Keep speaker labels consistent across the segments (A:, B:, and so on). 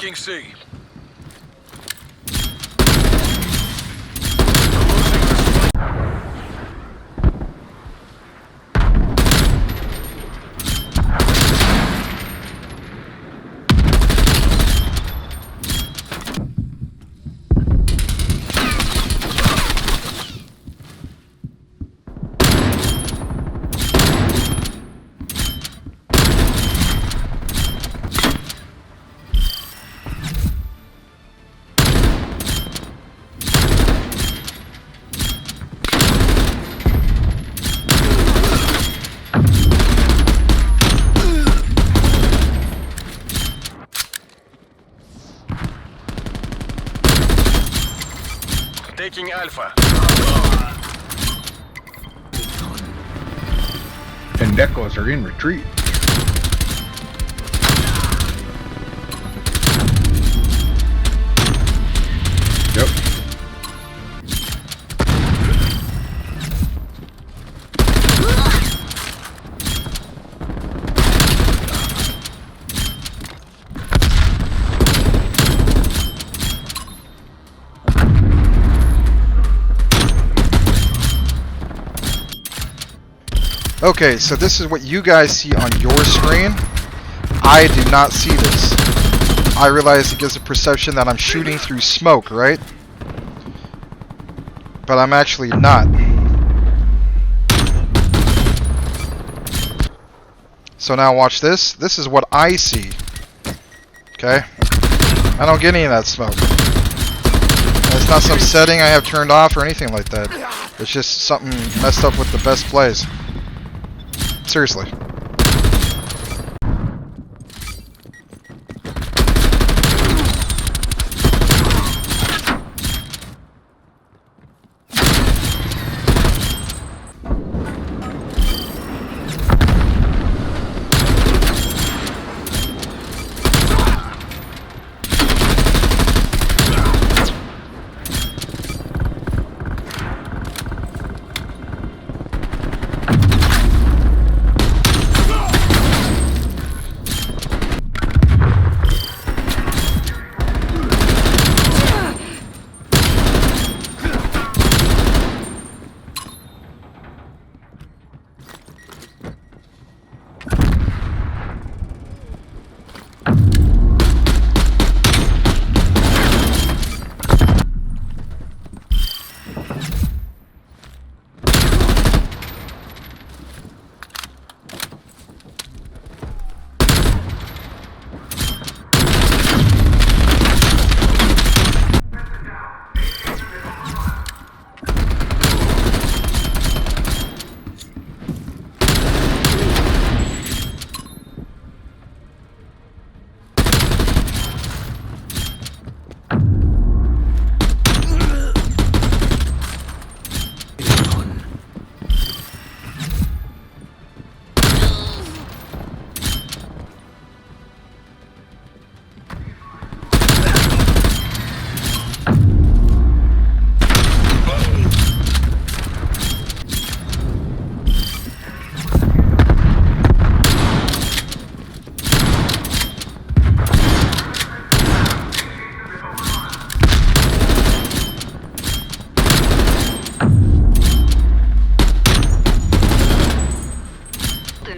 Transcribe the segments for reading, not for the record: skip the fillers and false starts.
A: Taking C. Taking Alpha.
B: And Decos are in retreat. Yep.
C: Okay, so this is what you guys see on your screen. I do not see this. I realize it gives a perception that I'm shooting through smoke, right? But I'm actually not. So now watch this. This is what I see. Okay? I don't get any of that smoke. It's not some setting I have turned off or anything like that. It's just something messed up with the best plays. Seriously.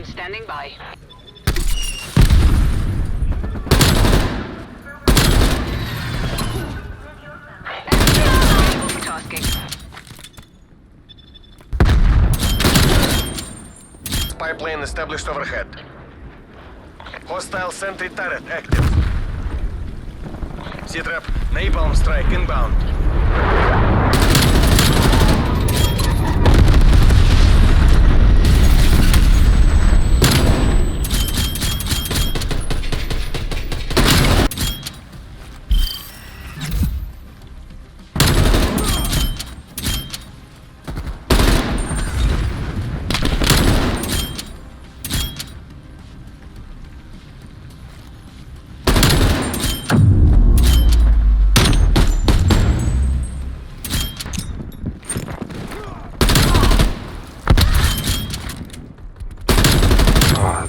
D: Standing by. Multitasking.
A: Spy plane established overhead. Hostile sentry turret active. C-trap, napalm strike inbound.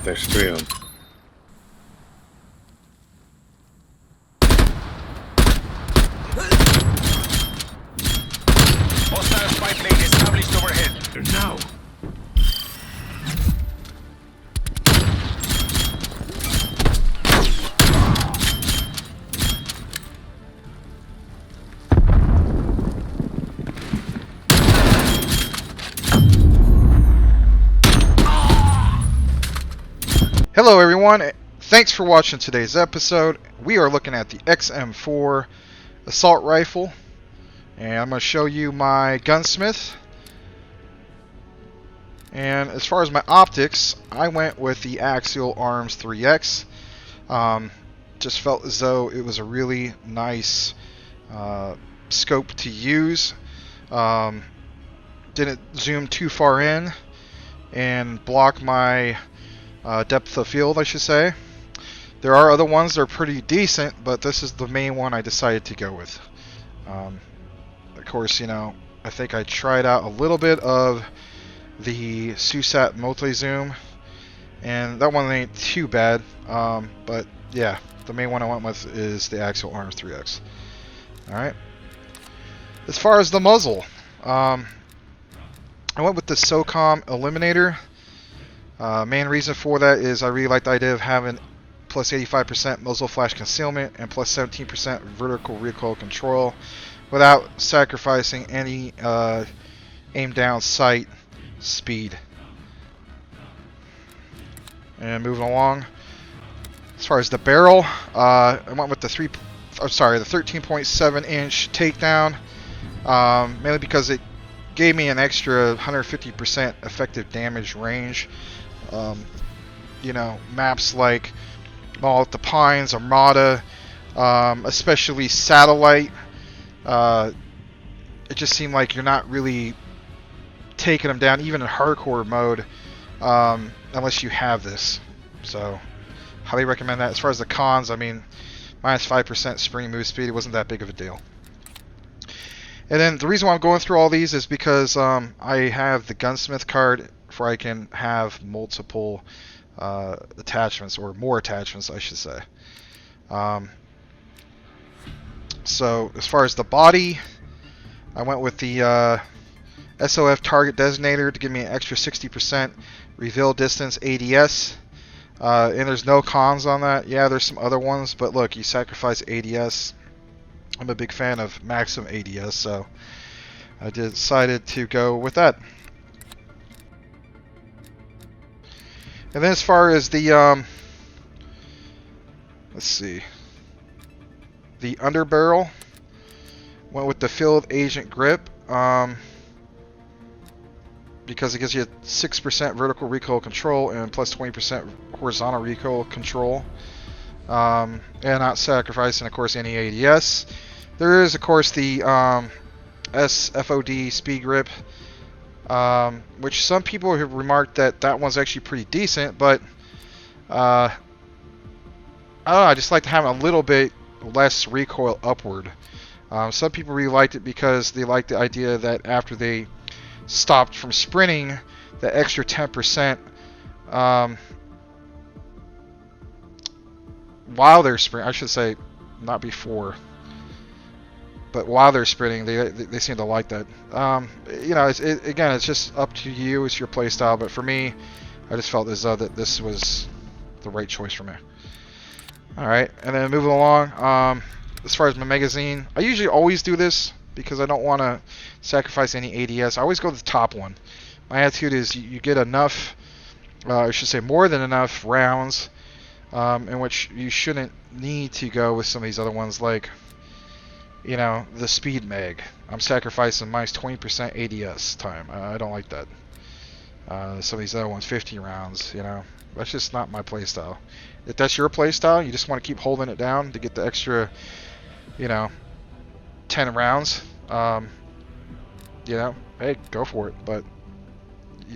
B: There's three of them.
C: Hello everyone, thanks for watching today's episode. We are looking at the XM4 assault rifle, and I'm going to show you my gunsmith. And as far as my optics, I went with the Axial Arms 3X. Just felt as though it was a really nice scope to use. Didn't zoom too far in and block my depth of field, I should say. There are other ones that are pretty decent, but this is the main one I decided to go with. Of course, you know, I think I tried out a little bit of the SUSAT multi-zoom, and that one ain't too bad, but yeah, the main one I went with is the Axial Arms 3X. Alright. As far as the muzzle, I went with the SOCOM Eliminator. Main reason for that is I really like the idea of having plus 85% muzzle flash concealment and plus 17% vertical recoil control without sacrificing any aim down sight speed. And moving along, as far as the barrel, I went with the 13.7 inch takedown, mainly because it gave me an extra 150% effective damage range. You know, maps like Mall at the Pines, Armada, especially Satellite, it just seemed like you're not really taking them down, even in hardcore mode, unless you have this. So, highly recommend that. As far as the cons, I mean, minus 5% spring move speed, it wasn't that big of a deal. And then the reason why I'm going through all these is because I have the gunsmith card where I can have multiple attachments, or more attachments, I should say. So as far as the body, I went with the SOF target designator to give me an extra 60% reveal distance ADS. And there's no cons on that. Yeah, there's some other ones, but look, you sacrifice ADS. I'm a big fan of maximum ADS, so I decided to go with that. And then as far as the let's see, the underbarrel, went with the Field Agent grip, because it gives you 6% vertical recoil control and plus 20% horizontal recoil control, and not sacrificing, of course, any ADS. There is, of course, the SFOD speed grip, which some people have remarked that one's actually pretty decent, but I don't know, I just like to have a little bit less recoil upward. Some people really liked it because they liked the idea that after they stopped from sprinting, the extra 10% while they're sprinting, I should say, not before, but while they're sprinting, they seem to like that. You know, again, it's just up to you. It's your playstyle. But for me, I just felt as though that this was the right choice for me. All right, and then moving along. As far as my magazine, I usually always do this because I don't want to sacrifice any ADS. I always go to the top one. My attitude is you get enough, I should say more than enough rounds, in which you shouldn't need to go with some of these other ones like, you know, the speed mag. I'm sacrificing minus 20% ADS time. I don't like that. Some of these other ones, 50 rounds, you know, that's just not my playstyle. If that's your playstyle, you just want to keep holding it down to get the extra, you know, 10 rounds, you know, hey, go for it. But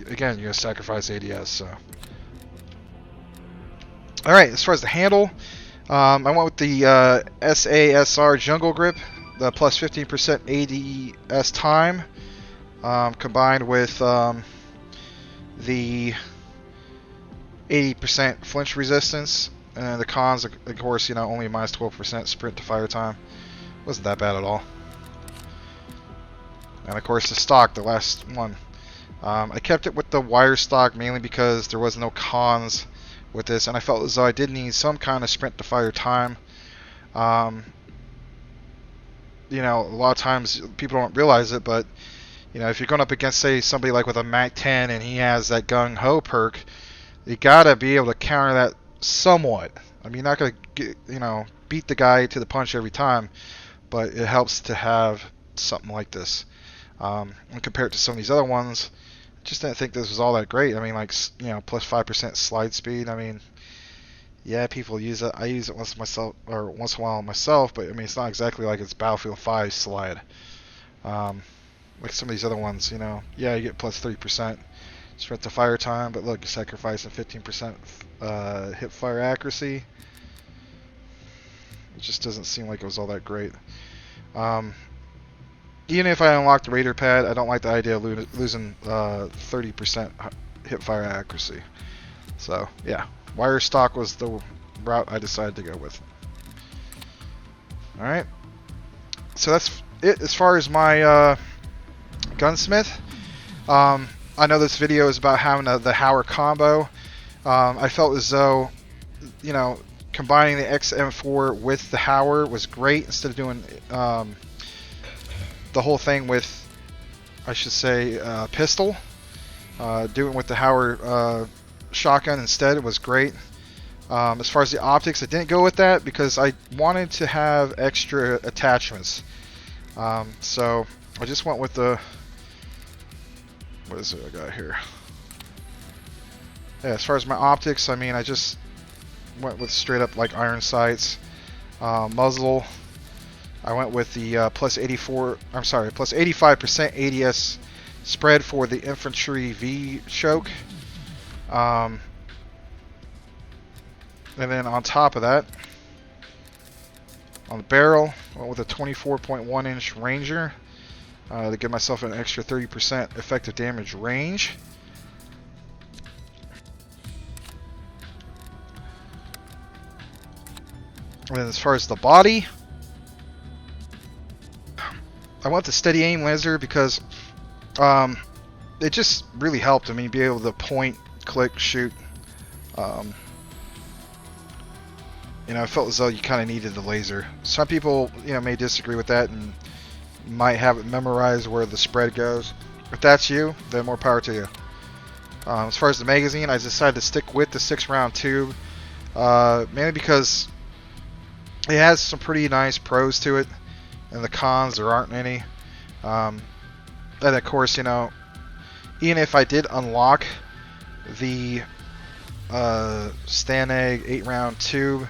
C: again, you're gonna sacrifice ADS. So, all right. As far as the handle, I went with the SASR Jungle Grip, the plus 15% ADS time, combined with the 80% flinch resistance. And the cons, of course, you know, only minus 12% sprint to fire time. Wasn't that bad at all. And of course the stock, the last one. I kept it with the wire stock mainly because there was no cons with this, and I felt as though I did need some kind of sprint to fire time. You know, a lot of times people don't realize it, but you know, if you're going up against, say, somebody like with a Mac 10 and he has that gung ho perk, you gotta be able to counter that somewhat. I mean, you're not gonna get, beat the guy to the punch every time, but it helps to have something like this. And compared to some of these other ones, just didn't think this was all that great. I mean, like, plus 5% slide speed. I mean, yeah, people use it. I use it once in a while myself, but I mean, it's not exactly like it's Battlefield 5 slide. Like some of these other ones, yeah, you get plus 3% sprint to fire time, but look, you're sacrificing 15% hip fire accuracy. It just doesn't seem like it was all that great. Even if I unlock the Raider pad, I don't like the idea of losing 30% hip fire accuracy. So, yeah, wire stock was the route I decided to go with. Alright, so that's it as far as my gunsmith. I know this video is about having the Hauer combo. I felt as though, combining the XM4 with the Hauer was great instead of doing the whole thing with, I should say, pistol. Doing with the Hauer shotgun instead was great. As far as the optics, I didn't go with that because I wanted to have extra attachments. So I just went with the, what is it I got here? Yeah, as far as my optics, I mean, I just went with straight up like iron sights. Muzzle, I went with the plus 85% ADS spread for the infantry V choke. And then on top of that, on the barrel, I went with a 24.1 inch Ranger to give myself an extra 30% effective damage range. And then as far as the body, I went the steady aim laser because it just really helped. I mean, be able to point, click, shoot. I felt as though you kind of needed the laser. Some people, may disagree with that and might have it memorized where the spread goes. If that's you, then more power to you. As far as the magazine, I decided to stick with the 6-round tube, mainly because it has some pretty nice pros to it, and the cons, there aren't any. And of course, even if I did unlock the Stanag 8-round tube,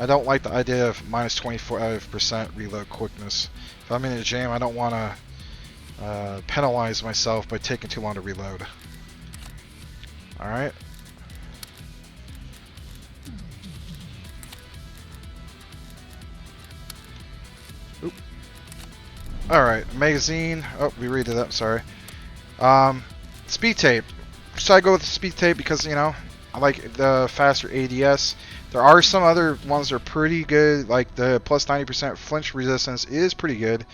C: I don't like the idea of minus 25% reload quickness. If I'm in a jam, I don't want to penalize myself by taking too long to reload. Alright. Alright, magazine. Oh, we redid that, sorry. Speed tape. So I go with the speed tape because, I like the faster ADS. There are some other ones that are pretty good, like the plus 90% flinch resistance is pretty good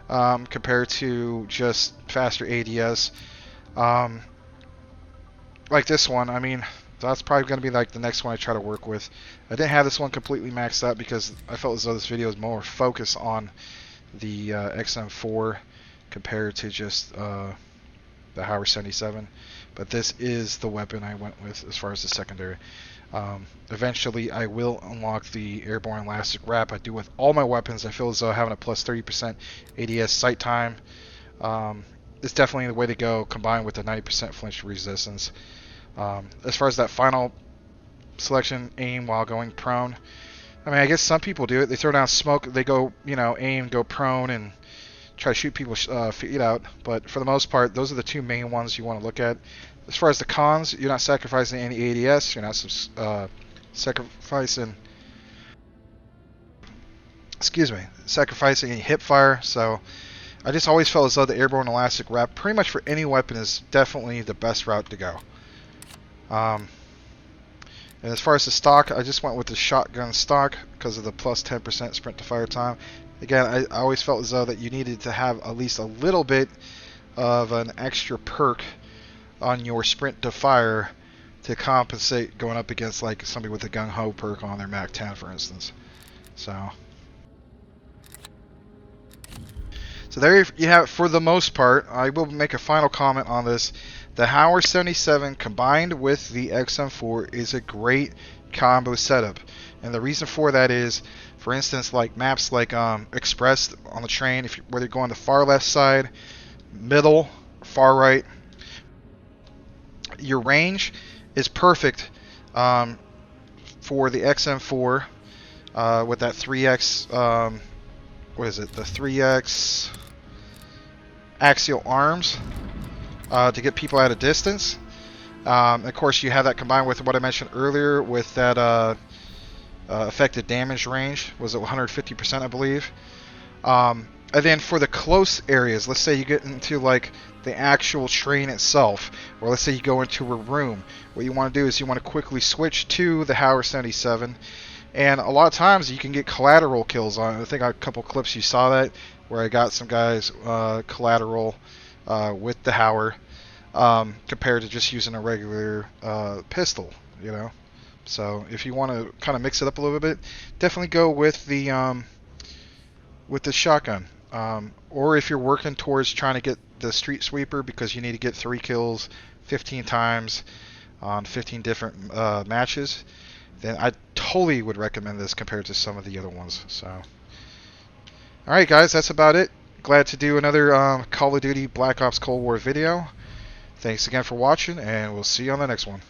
C: compared to just faster ADS. Like this one, I mean, that's probably going to be like the next one I try to work with. I didn't have this one completely maxed out because I felt as though this video is more focused on the XM4 compared to just the Hauer 77. But this is the weapon I went with as far as the secondary. Eventually I will unlock the airborne elastic wrap. I do with all my weapons. I feel as though having a plus 30% ADS sight time is definitely the way to go, combined with the 90% flinch resistance. As far as that final selection, aim while going prone, I mean, I guess some people do it. They throw down smoke, they go, aim, go prone, and try to shoot people's feet out. But for the most part, those are the two main ones you want to look at. As far as the cons, you're not sacrificing any ADS. You're not sacrificing any hip fire. So I just always felt as though the airborne elastic wrap, pretty much for any weapon, is definitely the best route to go. And as far as the stock, I just went with the shotgun stock because of the plus 10% sprint to fire time. Again, I always felt as though that you needed to have at least a little bit of an extra perk on your sprint to fire to compensate going up against like somebody with a gung-ho perk on their Mac 10, for instance. So there you have it for the most part. I will make a final comment on this. The Hauer 77 combined with the XM4 is a great combo setup. And the reason for that is, for instance, like maps like Express on the train, whether you're going the far left side, middle, far right, your range is perfect for the XM4 with that 3x, what is it, the 3x axial arms to get people at a distance. Of course, you have that combined with what I mentioned earlier with that effective damage range. Was it 150%, I believe? And then for the close areas, let's say you get into like the actual train itself, or let's say you go into a room, what you want to do is you want to quickly switch to the Hauer 77, and a lot of times you can get collateral kills on it. I think a couple clips you saw that where I got some guys collateral with the Hauer compared to just using a regular pistol, you know. So if you want to kind of mix it up a little bit, definitely go with the shotgun. Or if you're working towards trying to get the street sweeper because you need to get 3 kills 15 times on 15 different matches, then I totally would recommend this compared to some of the other ones. So, alright guys, that's about it. Glad to do another Call of Duty Black Ops Cold War video. Thanks again for watching, and we'll see you on the next one.